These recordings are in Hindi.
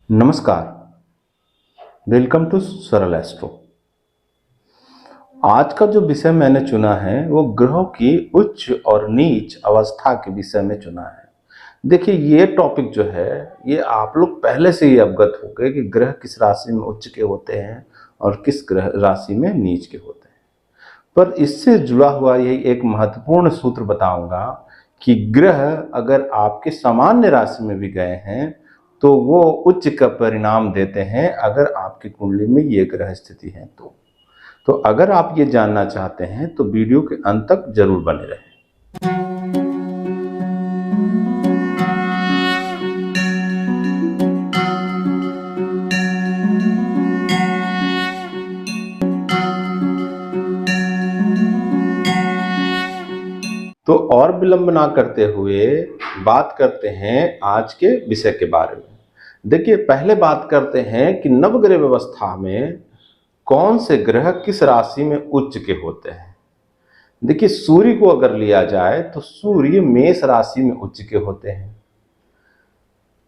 नमस्कार। वेलकम टू सरल एस्ट्रो। आज का जो विषय मैंने चुना है वो ग्रहों की उच्च और नीच अवस्था के विषय में चुना है। देखिए, ये टॉपिक जो है ये आप लोग पहले से ही अवगत हो गए कि ग्रह किस राशि में उच्च के होते हैं और किस ग्रह राशि में नीच के होते हैं। पर इससे जुड़ा हुआ यही एक महत्वपूर्ण सूत्र बताऊंगा कि ग्रह अगर आपके सामान्य राशि में भी गए हैं तो वो उच्च का परिणाम देते हैं अगर आपकी कुंडली में ये ग्रह स्थिति है तो अगर आप ये जानना चाहते हैं तो वीडियो के अंत तक जरूर बने रहें। तो और विलंब ना करते हुए बात करते हैं आज के विषय के बारे में। देखिए, पहले बात करते हैं कि नवग्रह व्यवस्था में कौन से ग्रह किस राशि में उच्च के होते हैं। देखिए, सूर्य को अगर लिया जाए तो सूर्य मेष राशि में उच्च के होते हैं।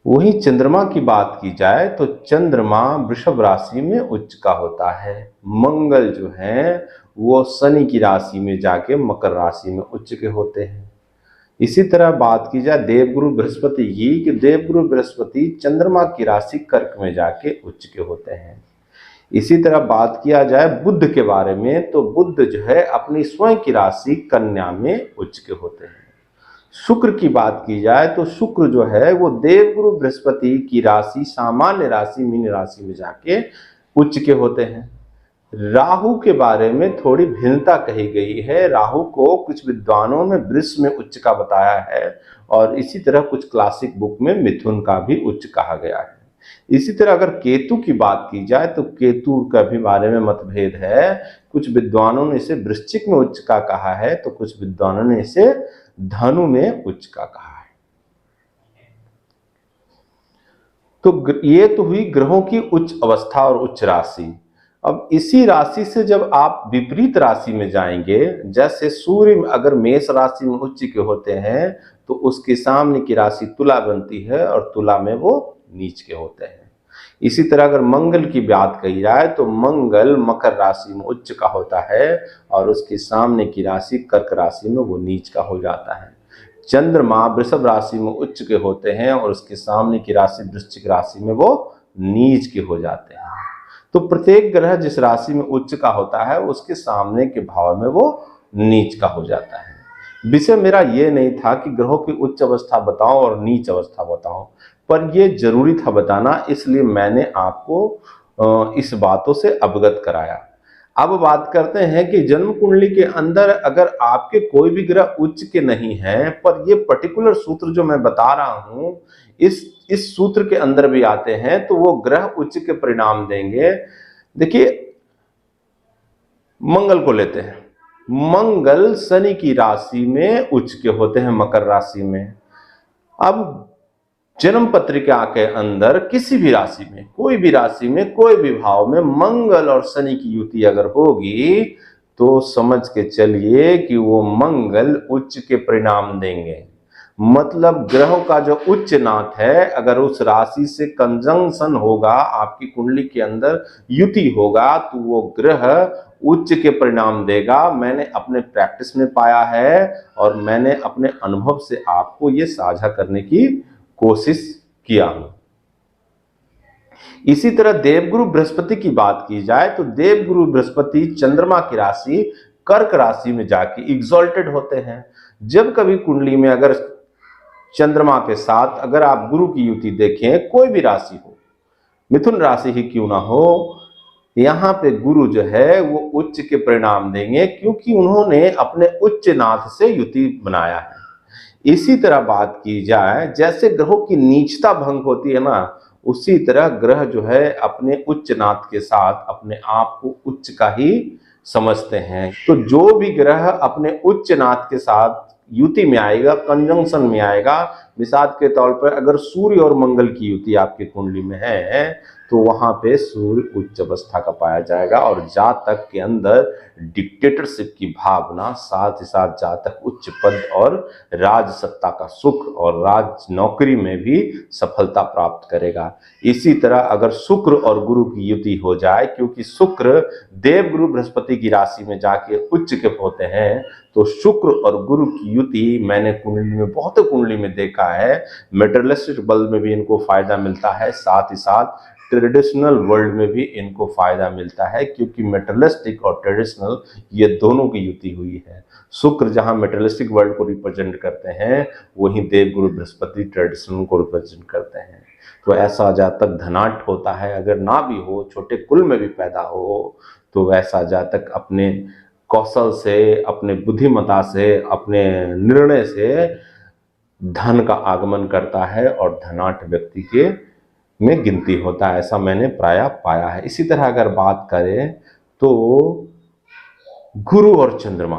वहीं चंद्रमा की बात की जाए तो चंद्रमा वृषभ राशि में उच्च का होता है। मंगल जो है वो शनि की राशि में जाके मकर राशि में उच्च के होते हैं। इसी तरह बात की जाए देवगुरु बृहस्पति की कि देवगुरु बृहस्पति चंद्रमा की राशि कर्क में जाके उच्च के होते हैं। इसी तरह बात किया जाए बुध के बारे में तो बुध जो है अपनी स्वयं की राशि कन्या में उच्च के होते हैं। शुक्र की बात की जाए तो शुक्र जो है वो देवगुरु बृहस्पति की राशि सामान्य राशि मीन राशि में जाके उच्च के होते हैं। राहु के बारे में थोड़ी भिन्नता कही गई है। राहु को कुछ विद्वानों में वृष में उच्च का बताया है और इसी तरह कुछ क्लासिक बुक में मिथुन का भी उच्च कहा गया है। इसी तरह अगर केतु की बात की जाए तो केतु का भी बारे में मतभेद है। कुछ विद्वानों ने इसे वृश्चिक में उच्च का कहा है तो कुछ विद्वानों ने इसे धनु में उच्च का कहा है। तो ये तो हुई ग्रहों की उच्च अवस्था और उच्च राशि। अब इसी राशि से जब आप विपरीत राशि में जाएंगे, जैसे सूर्य अगर मेष राशि में उच्च के होते हैं तो उसके सामने की राशि तुला बनती है और तुला में वो नीच के होते हैं। इसी तरह अगर मंगल की बात कही जाए तो मंगल मकर राशि में उच्च का होता है और उसके सामने की राशि कर्क राशि में वो नीच का हो जाता है। चंद्रमा वृषभ राशि में उच्च के होते हैं और उसके सामने की राशि वृश्चिक राशि में वो नीच के हो जाते हैं। तो प्रत्येक ग्रह जिस राशि में उच्च का होता है उसके सामने के भाव में वो नीच का हो जाता है। विषय मेरा ये नहीं था कि ग्रहों की उच्च अवस्था बताओ और नीच अवस्था बताओ, पर यह जरूरी था बताना, इसलिए मैंने आपको इस बातों से अवगत कराया। अब बात करते हैं कि जन्म कुंडली के अंदर अगर आपके कोई भी ग्रह उच्च के नहीं है, पर ये पर्टिकुलर सूत्र जो मैं बता रहा हूं इस सूत्र के अंदर भी आते हैं तो वो ग्रह उच्च के परिणाम देंगे। देखिए, मंगल को लेते हैं। मंगल शनि की राशि में उच्च के होते हैं मकर राशि में। अब जन्म पत्रिका के अंदर किसी भी राशि में कोई भी राशि में कोई भी भाव में मंगल और शनि की युति अगर होगी तो समझ के चलिए कि वो मंगल उच्च के परिणाम देंगे। मतलब ग्रहों का जो उच्च नाथ है अगर उस राशि से कंजंक्शन होगा, आपकी कुंडली के अंदर युति होगा तो वो ग्रह उच्च के परिणाम देगा। मैंने अपने प्रैक्टिस में पाया है और मैंने अपने अनुभव से आपको ये साझा करने की कोशिश किया हूं। इसी तरह देवगुरु बृहस्पति की बात की जाए तो देवगुरु बृहस्पति चंद्रमा की राशि कर्क राशि में जाके एग्जॉल्टेड होते हैं। जब कभी कुंडली में अगर चंद्रमा के साथ अगर आप गुरु की युति देखें, कोई भी राशि हो, मिथुन राशि ही क्यों ना हो, यहाँ पे गुरु जो है वो उच्च के परिणाम देंगे क्योंकि उन्होंने अपने उच्च नाथ से युति बनाया है। इसी तरह बात की जाए जैसे ग्रहों की नीचता भंग होती है ना, उसी तरह ग्रह जो है अपने उच्च नाथ के साथ अपने आप को उच्च का ही समझते हैं। तो जो भी ग्रह अपने उच्च नाथ के साथ युति में आएगा, कंजंक्शन में आएगा, मिसाल के तौर पर अगर सूर्य और मंगल की युति आपकी कुंडली में है तो वहां पे सूर्य उच्च अवस्था का पाया जाएगा और जातक के अंदर डिक्टेटरशिप की भावना, साथ ही साथ जातक उच्च पद और राज सत्ता का सुख और राज नौकरी में भी सफलता प्राप्त करेगा। इसी तरह अगर शुक्र और गुरु की युति हो जाए, क्योंकि शुक्र देव गुरु बृहस्पति की राशि में जाके उच्च के होते हैं, तो शुक्र और गुरु की युति मैंने कुंडली में, बहुत कुंडली में देखा है, मेटेरियलिस्टिक वर्ल्ड में भी इनको फायदा मिलता है, साथ ही साथ ट्रेडिशनल वर्ल्ड में भी इनको फायदा मिलता है, क्योंकि मेटेरियलिस्टिक और ट्रेडिशनल ये दोनों की युति हुई है। शुक्र जहां मेटेरियलिस्टिक वर्ल्ड को रिप्रेजेंट करते हैं, वहीं देव गुरु बृहस्पति ट्रेडिशनल को रिप्रेजेंट करते हैं। तो ऐसा जातक धनाढ्य होता है, अगर ना भी हो, छोटे कुल में भी पैदा हो, तो वैसा जातक अपने कौशल से, अपने बुद्धिमता से, अपने निर्णय से धन का आगमन करता है और धनाढ्य व्यक्ति के में गिनती होता है, ऐसा मैंने प्रायः पाया है। इसी तरह अगर बात करें तो गुरु और चंद्रमा,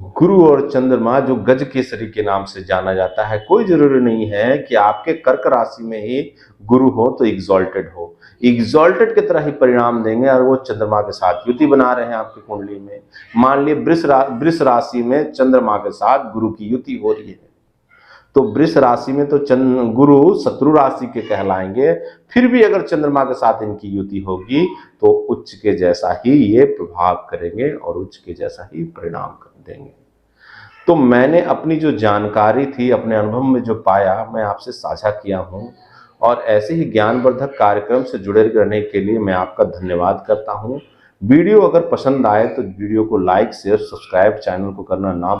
गुरु और चंद्रमा जो गज केसरी के नाम से जाना जाता है, कोई जरूरी नहीं है कि आपके कर्क राशि में ही गुरु हो तो एग्जॉल्टेड हो, एग्जॉल्टेड की तरह ही परिणाम देंगे। और वो चंद्रमा के साथ युति बना रहे हैं आपकी कुंडली में, मान लिए वृष राशि में चंद्रमा के साथ गुरु की युति हो रही है, तो वृष राशि में तो गुरु शत्रु राशि के कहलाएंगे, फिर भी अगर चंद्रमा के साथ इनकी युति होगी तो उच्च के जैसा ही ये प्रभाव करेंगे और उच्च के जैसा ही परिणाम देंगे। तो मैंने अपनी जो जानकारी थी, अपने अनुभव में जो पाया, मैं आपसे साझा किया हूँ, और ऐसे ही ज्ञानवर्धक कार्यक्रम से जुड़े रहने के लिए मैं आपका धन्यवाद करता हूँ। वीडियो अगर पसंद आए तो वीडियो को लाइक, शेयर, सब्सक्राइब चैनल को करना ना